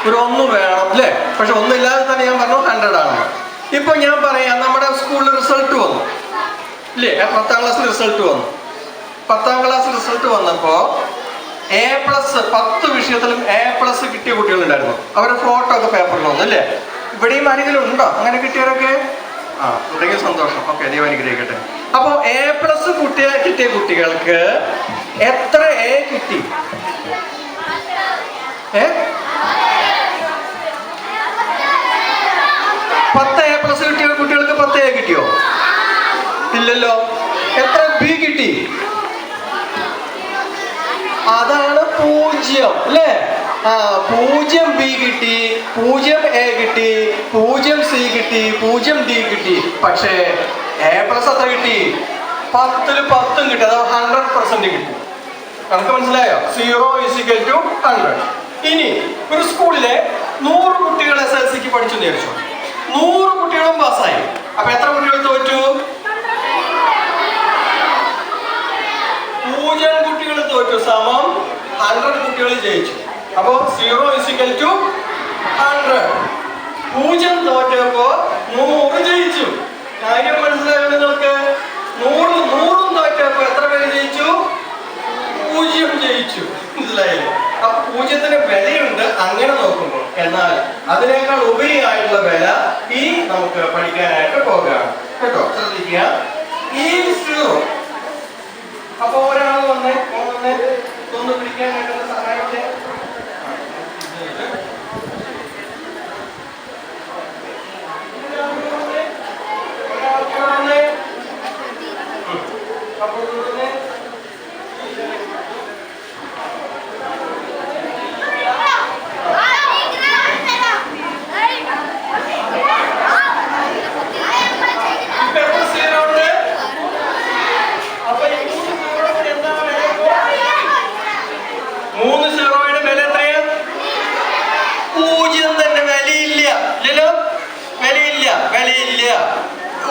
ഒരു 1 വേണം അല്ലേ? പക്ഷെ ഒന്നില്ലാതെ തന്നെ ഞാൻ പറഞ്ഞു 100 ആണ്. ഇപ്പൊ ഞാൻ പറയാം, നമ്മുടെ സ്കൂളിൽ റിസൾട്ട് വന്നു ഇല്ലേ? 10ാം ക്ലാസ് റിസൾട്ട് വന്നു. 10ാം ക്ലാസ് റിസൾട്ട് വന്നപ്പോ A+ 10 വിഷയത്തിലും A+ കിട്ടിയ കുട്ടികളുണ്ടായിരുന്നു. അവരുടെ ഫോട്ടോ ഒക്കെ പേപ്പറിൽ വന്നു അല്ലേ? ഇവിടെയും ആരെങ്കിലും ഉണ്ടോ അങ്ങനെ കിട്ടിയവരൊക്കെ? ഉണ്ടെങ്കിൽ സന്തോഷം. ഓക്കെ, ദൈവം അനുഗ്രഹിക്കട്ടെ. അപ്പൊ A+ കിട്ടിയ കുട്ടികൾക്ക് എത്ര A കിട്ടി? 10 A+ കിട്ടിയ കുട്ടികൾക്ക് 10 A കിട്ടിയോ? ഇല്ലല്ലോ. എത്ര B കിട്ടി? അതാണ് 0 അല്ലേ? 0 B കിട്ടി, 0 A കിട്ടി, 0 C കിട്ടി, 0 D കിട്ടി. പക്ഷേ A+ എത്ര കിട്ടി? 10ൽ 10 കിട്ടി. അതാ 100% കിട്ടി. നമുക്ക് മനസ്സിലായോ? 0 = 100. ഇനി ഒരു സ്കൂളിലെ 100 കുട്ടികൾ SLCക്ക് പഠിച്ചു വിചാരിച്ചു. 100 കുട്ടികളും പാസ്സായി. അപ്പൊ എത്ര കുട്ടികൾ തോറ്റു? 0 കുട്ടികൾ തോറ്റു സമം 100 കുട്ടികൾ ജയിച്ചു. അപ്പൊ 0 = 100. 0 തോറ്റപ്പോ 100 ജയിച്ചു. കാര്യം മനസ്സിലായോ നിങ്ങൾക്ക്? 100 തോറ്റപ്പോ എത്ര പേര് ജയിച്ചു? 0 ജയിച്ചു. മനസ്സിലായില്ലേ? അപ്പൊ 0ത്തിന് വിലയുണ്ട് അങ്ങനെ നോക്കുമ്പോൾ. എന്നാൽ അതിനേക്കാൾ ഉപരിയായിട്ടുള്ള വില ഈ നമുക്ക് പഠിക്കാനായിട്ട് പോകുകയാണ് കേട്ടോ. ശ്രദ്ധിക്കുക. ഈ 0. അപ്പൊ ഒരാൾ വന്ന് ഒന്ന് പിടിക്കാനായിട്ടുള്ള സഹായിച്ചേ.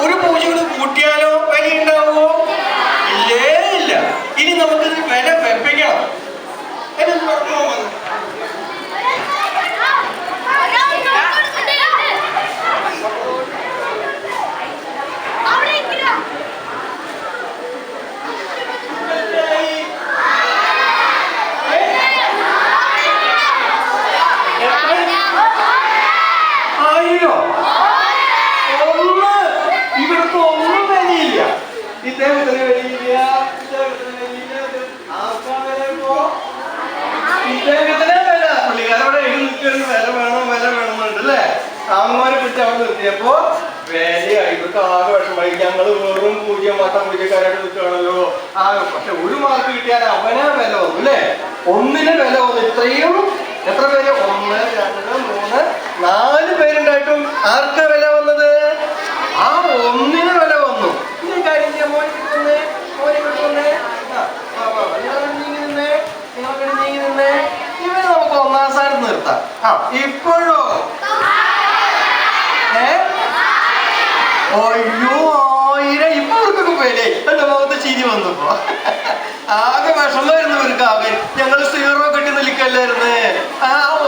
ഒരു 0 കൂട്ടിയാലോ വില ഉണ്ടാവുമോ? ഇല്ലേ ഇല്ല. ഇനി നമുക്കിത് വില വെപ്പിക്കണം. ഇദ്ദേഹത്തിന് വിലയില്ല, ഇദ്ദേഹത്തിന് വില. പുള്ളിക്കാരവിടെ എഴുന്നേറ്റ് വില വേണമെന്നുണ്ട് അല്ലേ? അമ്മമാരെ പിടിച്ച് അവിടെ നിർത്തിയപ്പോ വിലയായി. ഇവർക്ക് ആകെ വിഷമായി. ഞങ്ങള് വെറും 0 മാത്രം 0-കാരായിട്ട് നിൽക്കുകയാണല്ലോ. പക്ഷെ 1 മാർക്ക് കിട്ടിയാൽ അവനാ വില വന്നു അല്ലേ? 1ന് വില വന്നു. ഇത്രയും എത്ര പേര്? 1, 2, 3, 4 പേരുണ്ടായിട്ടും ആർക്കാ വില വന്നത്? ആ 1ന് വില വന്നു. ഈ കാര്യം ചെയ്യാൻ മോനെ കിട്ടുന്നേ. ഇവരെ നമുക്ക് 1ാം സ്ഥാനത്ത് നിർത്താം. ഇപ്പോഴോ? അയ്യോ 1000. ഇപ്പൊ ഇവർക്കൊക്കെ പേരേ എന്റെ മുഖത്ത് ചിരി വന്നപ്പോ ആകെ വിഷമായിരുന്നു ഇവർക്ക്. ആകെ ഞങ്ങൾ 0 കെട്ടി നിൽക്കല്ലായിരുന്നേ.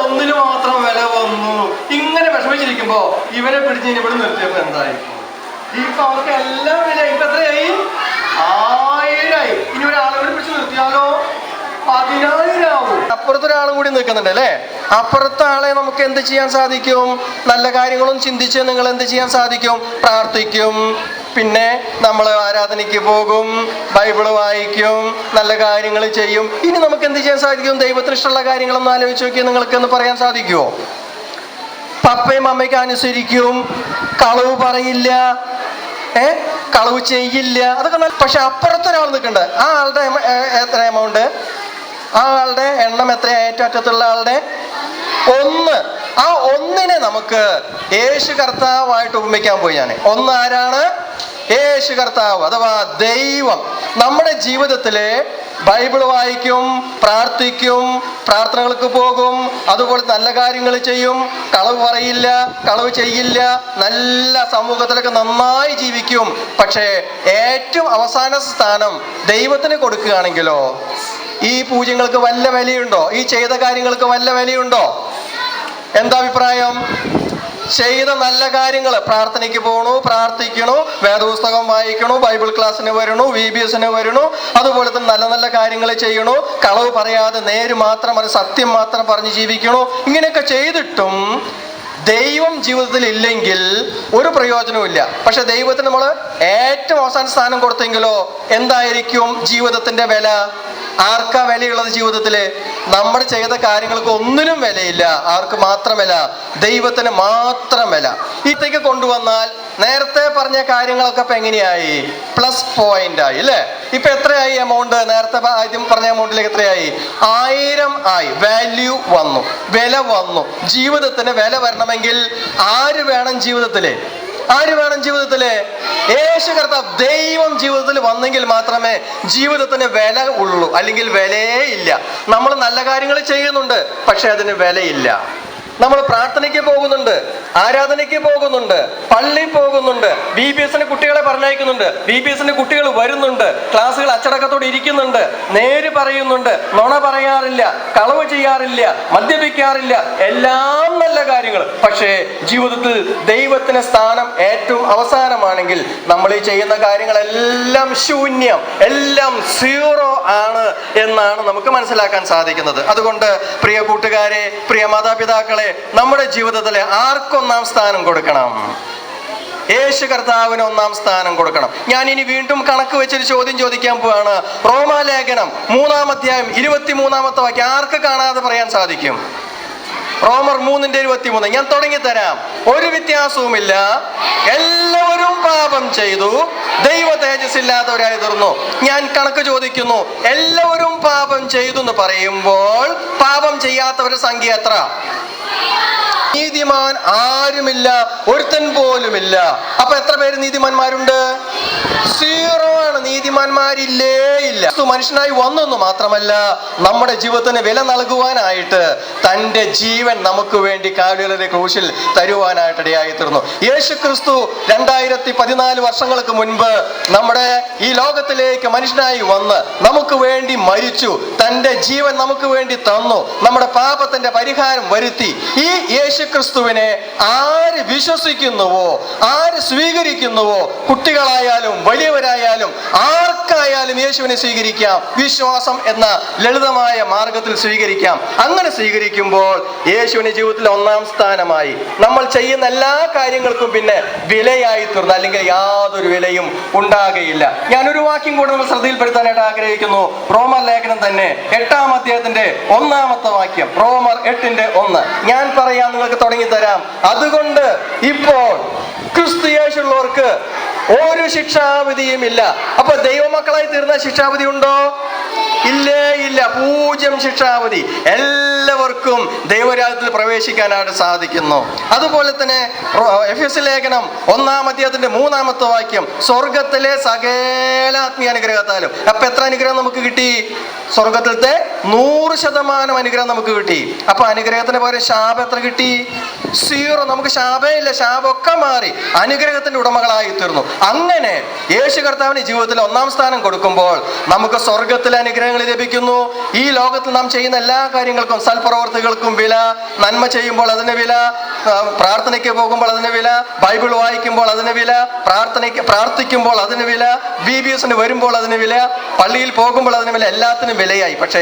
1ന് മാത്രം വില വന്നു. ഇങ്ങനെ വിഷമിച്ചിരിക്കുമ്പോ ഇവരെ പിടിച്ച് ഇവിടെ നിർത്തിയപ്പോ എന്തായിരിക്കും? ഇപ്പൊ അവർക്ക് എല്ലാം വില. ഇപ്പൊ എത്രയായി? 1000ആയി. ഇനി ഒരാളെ കൂടി പിടിച്ച് നിർത്തിയാലോ 10,000 ആവും. അപ്പുറത്തൊരാളും കൂടി നിൽക്കുന്നുണ്ട് അല്ലേ? അപ്പുറത്തെ ആളെ നമുക്ക് എന്ത് ചെയ്യാൻ സാധിക്കും? നല്ല കാര്യങ്ങളും ചിന്തിച്ച് നിങ്ങൾ എന്ത് ചെയ്യാൻ സാധിക്കും? പ്രാർത്ഥിക്കും. പിന്നെ നമ്മൾ ആരാധനയ്ക്ക് പോകും, ബൈബിള് വായിക്കും, നല്ല കാര്യങ്ങൾ ചെയ്യും. ഇനി നമുക്ക് എന്ത് ചെയ്യാൻ സാധിക്കും? ദൈവത്തിന് ഇഷ്ടമുള്ള കാര്യങ്ങളൊന്നും ആലോചിച്ച് നോക്കി നിങ്ങൾക്ക് എന്ന് പറയാൻ സാധിക്കുമോ? പപ്പയും അമ്മയ്ക്ക് അനുസരിക്കും, കളവ് പറയില്ല, കളവ് ചെയ്യില്ല, അതൊക്കെ നല്ല. പക്ഷെ അപ്പുറത്തൊരാൾ നിൽക്കണ്ട്. ആ ആളുടെ എത്ര എമൗണ്ട്? ആ ആളുടെ എണ്ണം എത്ര? ഏറ്റവും അറ്റത്തുള്ള ആളുടെ 1. ആ 1നെ നമുക്ക് യേശു കർത്താവായിട്ട് ഉപമിക്കാൻ പോയി ഞാൻ. 1 ആരാണ്? യേശു കർത്താവ് അഥവാ ദൈവം. നമ്മുടെ ജീവിതത്തിലെ ബൈബിൾ വായിക്കും, പ്രാർത്ഥിക്കും, പ്രാർത്ഥനകൾക്ക് പോകും, അതുപോലെ നല്ല കാര്യങ്ങൾ ചെയ്യും, കളവ് പറയില്ല, കളവ് ചെയ്യില്ല, നല്ല സമൂഹത്തിലൊക്കെ നന്നായി ജീവിക്കും. പക്ഷേ ഏറ്റവും അവസാന സ്ഥാനം ദൈവത്തിന് കൊടുക്കുകയാണെങ്കിലോ ഈ പൂജ്യങ്ങൾക്ക് വല്ല വിലയുണ്ടോ? ഈ ചെയ്ത കാര്യങ്ങൾക്ക് വല്ല വിലയുണ്ടോ? എന്താ അഭിപ്രായം? ചെയ്ത നല്ല കാര്യങ്ങൾ, പ്രാർത്ഥനയ്ക്ക് പോണു, പ്രാർത്ഥിക്കണു, വേദപുസ്തകം വായിക്കണു, ബൈബിൾ ക്ലാസ്സിന് വരണു, VBSന് വരണു, അതുപോലെ തന്നെ നല്ല നല്ല കാര്യങ്ങൾ ചെയ്യണു, കളവ് പറയാതെ നേര് മാത്രം സത്യം മാത്രം പറഞ്ഞ് ജീവിക്കണു. ഇങ്ങനെയൊക്കെ ചെയ്തിട്ടും ദൈവം ജീവിതത്തിൽ ഇല്ലെങ്കിൽ ഒരു പ്രയോജനവും ഇല്ല. പക്ഷെ ദൈവത്തിന് നമ്മൾ ഏറ്റവും അവസാന സ്ഥാനം കൊടുത്തെങ്കിലോ എന്തായിരിക്കും ജീവിതത്തിന്റെ വില? ആർക്കാ വിലയുള്ളത് ജീവിതത്തില്? നമ്മൾ ചെയ്ത കാര്യങ്ങൾക്ക് ഒന്നിനും വിലയില്ല. ആർക്ക് മാത്രം വില? ദൈവത്തിന് മാത്രം വില. ഇത്തേക്ക് കൊണ്ടുവന്നാൽ നേരത്തെ പറഞ്ഞ കാര്യങ്ങളൊക്കെ ഇപ്പൊ എങ്ങനെയായി? പ്ലസ് പോയിന്റ് ആയി അല്ലേ? ഇപ്പൊ എത്രയായി എമൗണ്ട്? നേരത്തെ ആദ്യം പറഞ്ഞ എമൗണ്ടിലേക്ക് എത്രയായി? 1000 ആയി. വാല്യൂ വന്നു, വില വന്നു. ജീവിതത്തിന് വില വരണമെങ്കിൽ ആര് വേണം ജീവിതത്തില്? ആര് വേണം ജീവിതത്തില്? യേശു കർത്താവ്, ദൈവം ജീവിതത്തിൽ വന്നെങ്കിൽ മാത്രമേ ജീവിതത്തിന് വില ഉള്ളൂ, അല്ലെങ്കിൽ വിലയേ ഇല്ല. നമ്മൾ നല്ല കാര്യങ്ങൾ ചെയ്യുന്നുണ്ട്, പക്ഷെ അതിന് വിലയില്ല. നമ്മൾ പ്രാർത്ഥനയ്ക്ക് പോകുന്നുണ്ട്, ആരാധനയ്ക്ക് പോകുന്നുണ്ട്, പള്ളി പോകുന്നുണ്ട്, VBSന് കുട്ടികളെ പറഞ്ഞയക്കുന്നുണ്ട്, VBSന് കുട്ടികൾ വരുന്നുണ്ട്, ക്ലാസ്സുകൾ അച്ചടക്കത്തോടെ ഇരിക്കുന്നുണ്ട്, നേര് പറയുന്നുണ്ട്, നുണ പറയാറില്ല, കളവ് ചെയ്യാറില്ല, മദ്യപിക്കാറില്ല, എല്ലാം നല്ല കാര്യങ്ങൾ. പക്ഷേ ജീവിതത്തിൽ ദൈവത്തിന് സ്ഥാനം ഏറ്റവും അവസാനമാണെങ്കിൽ നമ്മൾ ഈ ചെയ്യുന്ന കാര്യങ്ങളെല്ലാം ശൂന്യം, എല്ലാം 0 ആണ് എന്നാണ് നമുക്ക് മനസ്സിലാക്കാൻ സാധിക്കുന്നത്. അതുകൊണ്ട് പ്രിയ കൂട്ടുകാരെ, പ്രിയ മാതാപിതാക്കളെ, നമ്മുടെ ജീവിതത്തിലെ ആർക്കൊന്നാം സ്ഥാനം കൊടുക്കണം? യേശു കർത്താവിന് ഒന്നാം സ്ഥാനം കൊടുക്കണം. ഞാൻ ഇനി വീണ്ടും കണക്ക് വെച്ചൊരു ചോദ്യം ചോദിക്കാൻ പോവാണ്. റോമാലേഖനം 3-ാം അധ്യായം 23-ാമത്തെ വാക്യം ആർക്ക് കാണാതെ പറയാൻ സാധിക്കും? റോമർ 3:23. ഞാൻ തുടങ്ങി തരാം. ഒരു വ്യത്യാസവുമില്ല, എല്ലാവരും പാപം ചെയ്തു, ദൈവ തേജസ് ഇല്ലാത്തവരായി തീർന്നു. ഞാൻ കണക്ക് ചോദിക്കുന്നു, എല്ലാവരും പാപം ചെയ്തു എന്ന് പറയുമ്പോൾ പാപം ചെയ്യാത്തവരുടെ സംഖ്യ എത്ര? നീതിമാൻ ആരുമില്ല, ഒരുത്തൻ പോലുമില്ല. അപ്പൊ എത്ര പേര് നീതിമാന്മാരുണ്ട്? 0 ആണ്. നീതിമാന്മാരില്ലേ ഇല്ല. മനുഷ്യനായി വന്നെന്ന് മാത്രമല്ല, നമ്മുടെ ജീവിതത്തിന് വില നൽകുവാനായിട്ട് തന്റെ ജീവൻ നമുക്ക് വേണ്ടി കാൽവരിയിലെ ക്രൂശിൽ തരുവാനായിട്ട് ഇടയായി തീർന്നു. യേശു ക്രിസ്തു 2014 വർഷങ്ങൾക്ക് മുൻപ് നമ്മുടെ ഈ ലോകത്തിലേക്ക് മനുഷ്യനായി വന്ന് നമുക്ക് വേണ്ടി മരിച്ചു, തന്റെ ജീവൻ നമുക്ക് വേണ്ടി തന്നു, നമ്മുടെ പാപത്തിന്റെ പരിഹാരം വരുത്തി. ഈ യേശു ക്രിസ്തുവിനെ ആര് വിശ്വസിക്കുന്നുവോ, ആര് സ്വീകരിക്കുന്നുവോ, കുട്ടികളായാലും വലിയവരായാലും ആർക്കായാലും യേശുവിനെ സ്വീകരിക്കാം. വിശ്വാസം എന്ന ലളിതമായ മാർഗത്തിൽ സ്വീകരിക്കാം. അങ്ങനെ സ്വീകരിക്കുമ്പോൾ യേശുവിന്റെ ജീവിതത്തിൽ ഒന്നാം സ്ഥാനമായി. നമ്മൾ ചെയ്യുന്ന എല്ലാ കാര്യങ്ങൾക്കും പിന്നെ വിലയായി തീർന്നു, അല്ലെങ്കിൽ യാതൊരു വിലയും ഉണ്ടാകുകയില്ല. ഞാനൊരു വാക്യം കൂടെ നമ്മൾ ശ്രദ്ധയിൽപ്പെടുത്താനായിട്ട് ആഗ്രഹിക്കുന്നു. റോമർ ലേഖനം തന്നെ 8-ാം അധ്യായത്തിന്റെ 1-ാമത്തെ വാക്യം. റോമർ 8:1. ഞാൻ പറയാം, നിങ്ങൾക്ക് തുടങ്ങി തരാം. അതുകൊണ്ട് ഇപ്പോൾ ക്രിസ്തു യേശുള്ളവർക്ക് ഒരു ശിക്ഷാവിധിയും ഇല്ല. അപ്പൊ ദൈവമക്കളായി തീർന്ന ശിക്ഷാവിധി ഉണ്ടോ? ഇല്ലേ ഇല്ല. 0 ശിക്ഷാവിധി. എല്ലാവർക്കും ദൈവരാജ്യത്തിൽ പ്രവേശിക്കാനായിട്ട് സാധിക്കുന്നു. അതുപോലെ തന്നെ എഫെസ്യ ലേഖനം 1-ാം അധ്യായത്തിന്റെ 3-ാമത്തെ വാക്യം. സ്വർഗത്തിലെ സകല ആത്മീയ അനുഗ്രഹത്താലും. അപ്പൊ എത്ര അനുഗ്രഹം നമുക്ക് കിട്ടി? സ്വർഗത്തിലത്തെ 100% അനുഗ്രഹം നമുക്ക് കിട്ടി. അപ്പൊ അനുഗ്രഹത്തിന് പകരം ശാപം എത്ര കിട്ടി? 0. നമുക്ക് ശാപേ ഇല്ല, ശാപമൊക്കെ മാറി അനുഗ്രഹത്തിന്റെ ഉടമകളായി തീർന്നു. അങ്ങനെ യേശു കർത്താവിന് ജീവിതത്തിൽ 1-ാം സ്ഥാനം കൊടുക്കുമ്പോൾ നമുക്ക് സ്വർഗത്തിലെ അനുഗ്രഹങ്ങൾ ലഭിക്കുന്നു. ഈ ലോകത്തിൽ നാം ചെയ്യുന്ന എല്ലാ കാര്യങ്ങൾക്കും, സൽപ്രവർത്തികൾക്കും വില, നന്മ ചെയ്യുമ്പോൾ അതിന് വില, പ്രാർത്ഥനയ്ക്ക് പോകുമ്പോൾ അതിന് വില, ബൈബിൾ വായിക്കുമ്പോൾ അതിന് വില, പ്രാർത്ഥിക്കുമ്പോൾ അതിന് വില, VBSന് വരുമ്പോൾ അതിന് വില, പള്ളിയിൽ പോകുമ്പോൾ അതിന് വില, എല്ലാത്തിനും വിലയായി. പക്ഷേ